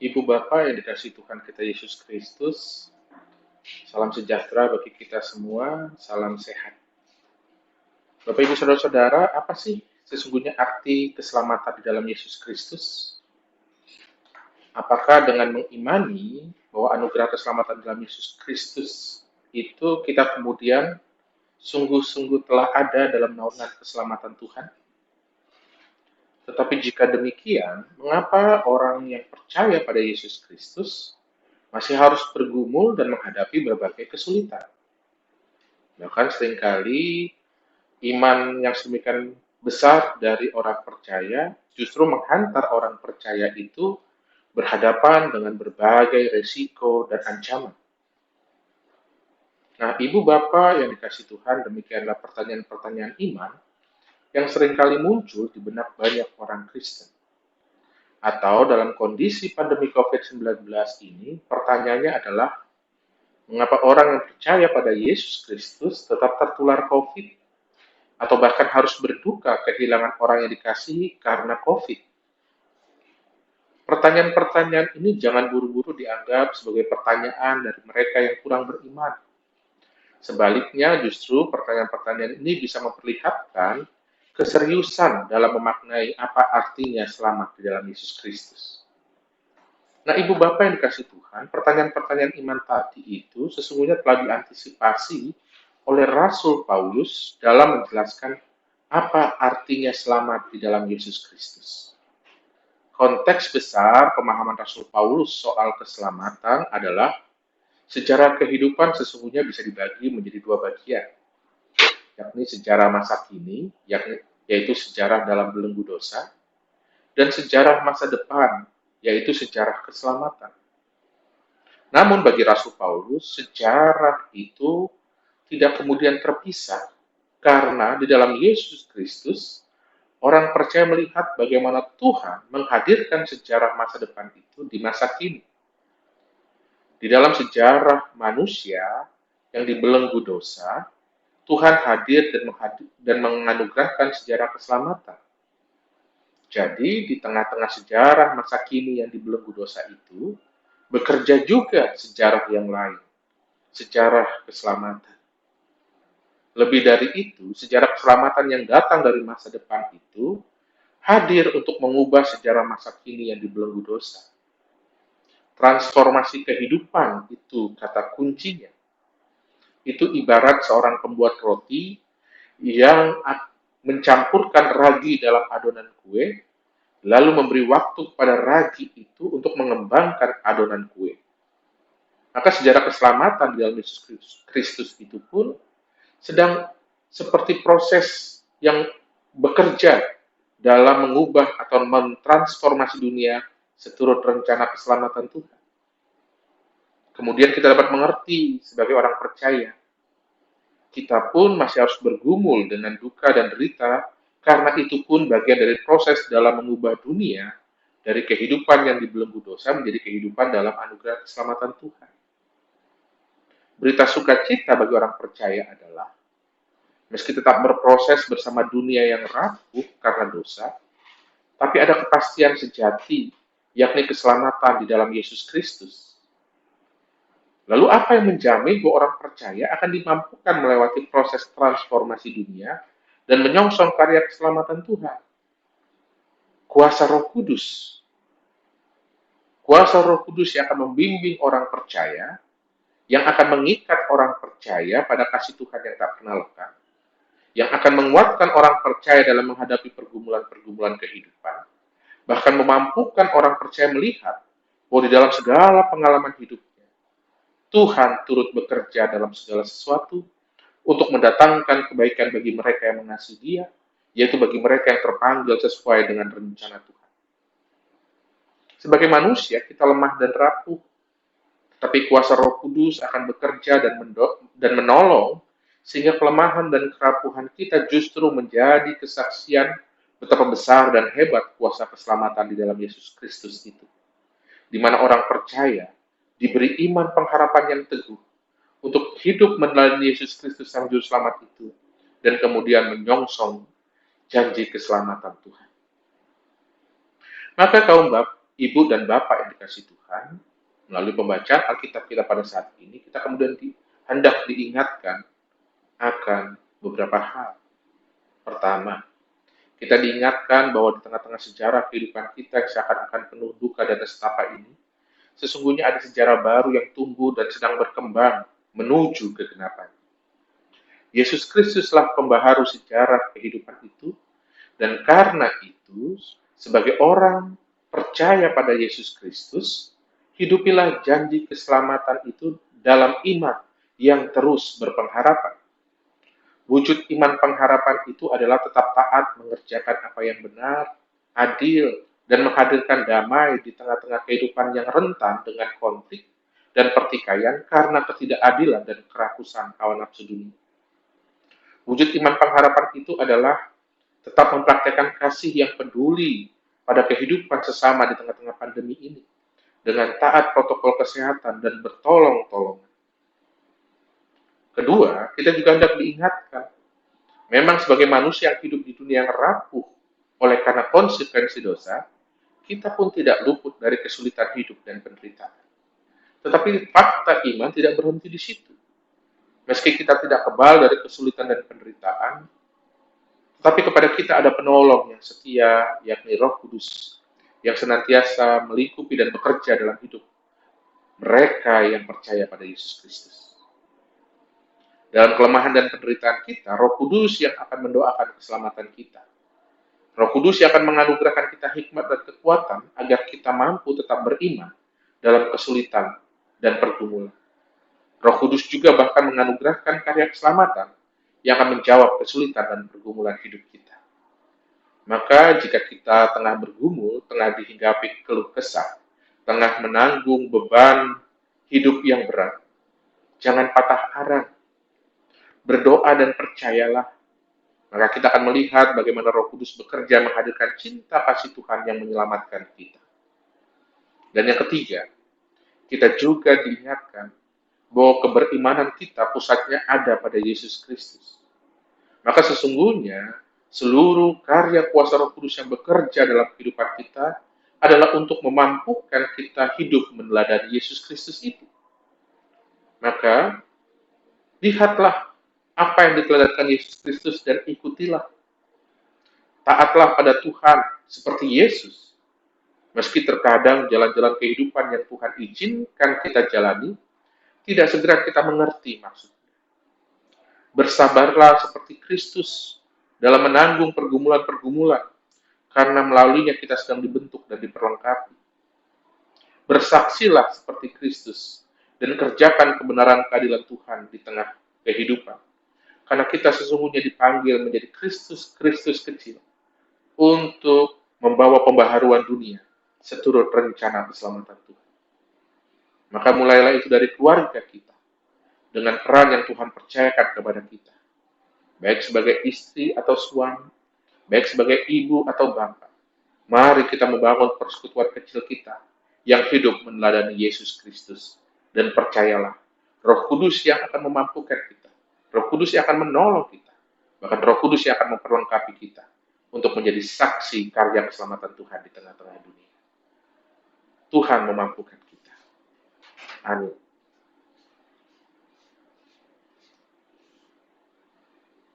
Ibu Bapak yang dikasihi Tuhan kita Yesus Kristus, salam sejahtera bagi kita semua, salam sehat. Bapak Ibu Saudara-saudara, apa sih sesungguhnya arti keselamatan di dalam Yesus Kristus? Apakah dengan mengimani bahwa anugerah keselamatan dalam Yesus Kristus itu kita kemudian sungguh-sungguh telah ada dalam naungan keselamatan Tuhan? Tetapi jika demikian, mengapa orang yang percaya pada Yesus Kristus masih harus bergumul dan menghadapi berbagai kesulitan? Bahkan seringkali iman yang sedemikian besar dari orang percaya justru menghantar orang percaya itu berhadapan dengan berbagai resiko dan ancaman. Nah, Ibu Bapak yang dikasihi Tuhan, demikianlah pertanyaan-pertanyaan iman yang seringkali muncul di benak banyak orang Kristen. Atau dalam kondisi pandemi COVID-19 ini, pertanyaannya adalah, mengapa orang yang percaya pada Yesus Kristus tetap tertular COVID? Atau bahkan harus berduka kehilangan orang yang dikasihi karena COVID? Pertanyaan-pertanyaan ini jangan buru-buru dianggap sebagai pertanyaan dari mereka yang kurang beriman. Sebaliknya, justru pertanyaan-pertanyaan ini bisa memperlihatkan keseriusan dalam memaknai apa artinya selamat di dalam Yesus Kristus. Nah, Ibu Bapak yang dikasihi Tuhan, pertanyaan-pertanyaan iman tadi itu sesungguhnya telah diantisipasi oleh Rasul Paulus dalam menjelaskan apa artinya selamat di dalam Yesus Kristus. Konteks besar pemahaman Rasul Paulus soal keselamatan adalah sejarah kehidupan sesungguhnya bisa dibagi menjadi dua bagian, yakni sejarah masa kini, yaitu sejarah dalam belenggu dosa, dan sejarah masa depan, yaitu sejarah keselamatan. Namun bagi Rasul Paulus, sejarah itu tidak kemudian terpisah karena di dalam Yesus Kristus, orang percaya melihat bagaimana Tuhan menghadirkan sejarah masa depan itu di masa kini. Di dalam sejarah manusia yang dibelenggu dosa, Tuhan hadir dan menganugerahkan sejarah keselamatan. Jadi, di tengah-tengah sejarah masa kini yang dibelenggu dosa itu, bekerja juga sejarah yang lain, sejarah keselamatan. Lebih dari itu, sejarah keselamatan yang datang dari masa depan itu hadir untuk mengubah sejarah masa kini yang dibelenggu dosa. Transformasi kehidupan itu kata kuncinya. Itu ibarat seorang pembuat roti yang mencampurkan ragi dalam adonan kue, lalu memberi waktu kepada ragi itu untuk mengembangkan adonan kue. Maka sejarah keselamatan di dalam Yesus Kristus itu pun sedang seperti proses yang bekerja dalam mengubah atau mentransformasi dunia seturut rencana keselamatan Tuhan. Kemudian kita dapat mengerti sebagai orang percaya, kita pun masih harus bergumul dengan duka dan derita, karena itu pun bagian dari proses dalam mengubah dunia dari kehidupan yang dibelenggu dosa menjadi kehidupan dalam anugerah keselamatan Tuhan. Berita sukacita bagi orang percaya adalah, meski tetap berproses bersama dunia yang rapuh karena dosa, tapi ada kepastian sejati, yakni keselamatan di dalam Yesus Kristus. Lalu apa yang menjamin bahwa orang percaya akan dimampukan melewati proses transformasi dunia dan menyongsong karya keselamatan Tuhan? Kuasa Roh Kudus. Kuasa Roh Kudus yang akan membimbing orang percaya, yang akan mengikat orang percaya pada kasih Tuhan yang tak pernah lekang, yang akan menguatkan orang percaya dalam menghadapi pergumulan-pergumulan kehidupan, bahkan memampukan orang percaya melihat bahwa di dalam segala pengalaman hidupnya, Tuhan turut bekerja dalam segala sesuatu untuk mendatangkan kebaikan bagi mereka yang mengasihi Dia, yaitu bagi mereka yang terpanggil sesuai dengan rencana Tuhan. Sebagai manusia, kita lemah dan rapuh, tapi kuasa Roh Kudus akan bekerja dan menolong, sehingga kelemahan dan kerapuhan kita justru menjadi kesaksian betapa besar dan hebat kuasa keselamatan di dalam Yesus Kristus itu. Di mana orang percaya diberi iman pengharapan yang teguh untuk hidup meneladani Yesus Kristus Sang Juru Selamat itu, dan kemudian menyongsong janji keselamatan Tuhan. Maka ibu dan bapak yang dikasih Tuhan, melalui pembacaan Alkitab kita pada saat ini, kita kemudian hendak diingatkan akan beberapa hal. Pertama, kita diingatkan bahwa di tengah-tengah sejarah kehidupan kita yang seakan-akan penuh duka dan nestapa ini, sesungguhnya ada sejarah baru yang tumbuh dan sedang berkembang menuju kegenapan. Yesus Kristuslah pembaharu sejarah kehidupan itu, dan karena itu, sebagai orang percaya pada Yesus Kristus, hidupilah janji keselamatan itu dalam iman yang terus berpengharapan. Wujud iman pengharapan itu adalah tetap taat mengerjakan apa yang benar, adil, dan menghadirkan damai di tengah-tengah kehidupan yang rentan dengan konflik dan pertikaian karena ketidakadilan dan kerakusan hawa nafsu dunia. Wujud iman pengharapan itu adalah tetap mempraktekkan kasih yang peduli pada kehidupan sesama di tengah-tengah pandemi ini, dengan taat protokol kesehatan dan bertolong-tolongan. Kedua, kita juga hendak diingatkan, memang sebagai manusia yang hidup di dunia yang rapuh oleh karena konsekuensi dosa, kita pun tidak luput dari kesulitan hidup dan penderitaan. Tetapi fakta iman tidak berhenti di situ. Meski kita tidak kebal dari kesulitan dan penderitaan, tetapi kepada kita ada penolong yang setia, yakni Roh Kudus, yang senantiasa melingkupi dan bekerja dalam hidup mereka yang percaya pada Yesus Kristus. Dalam kelemahan dan penderitaan kita, Roh Kudus yang akan mendoakan keselamatan kita. Roh Kudus yang akan menganugerahkan kita hikmat dan kekuatan agar kita mampu tetap beriman dalam kesulitan dan pergumulan. Roh Kudus juga bahkan menganugerahkan karya keselamatan yang akan menjawab kesulitan dan pergumulan hidup kita. Maka jika kita tengah bergumul, tengah dihinggapi keluh kesah, tengah menanggung beban hidup yang berat, jangan patah arang. Berdoa dan percayalah. Maka kita akan melihat bagaimana Roh Kudus bekerja menghadirkan cinta kasih Tuhan yang menyelamatkan kita. Dan yang ketiga, kita juga diingatkan bahwa keberimanan kita pusatnya ada pada Yesus Kristus. Maka sesungguhnya seluruh karya kuasa Roh Kudus yang bekerja dalam kehidupan kita adalah untuk memampukan kita hidup meneladani Yesus Kristus itu. Maka lihatlah apa yang diteladankan Yesus Kristus dan ikutilah. Taatlah pada Tuhan seperti Yesus. Meski terkadang jalan-jalan kehidupan yang Tuhan izinkan kita jalani, tidak segera kita mengerti maksudnya. Bersabarlah seperti Kristus dalam menanggung pergumulan-pergumulan, karena melaluinya kita sedang dibentuk dan diperlengkapi. Bersaksilah seperti Kristus dan kerjakan kebenaran keadilan Tuhan di tengah kehidupan. Karena kita sesungguhnya dipanggil menjadi Kristus kecil untuk membawa pembaharuan dunia seturut rencana keselamatan Tuhan. Maka mulailah itu dari keluarga kita, dengan peran yang Tuhan percayakan kepada kita, baik sebagai istri atau suami, baik sebagai ibu atau bapak. Mari kita membangun persekutuan kecil kita yang hidup meneladani Yesus Kristus. Dan percayalah, Roh Kudus yang akan memampukan kita, Roh Kudus yang akan menolong kita, bahkan Roh Kudus yang akan memperlengkapi kita untuk menjadi saksi karya keselamatan Tuhan di tengah-tengah dunia. Tuhan memampukan kita. Amin.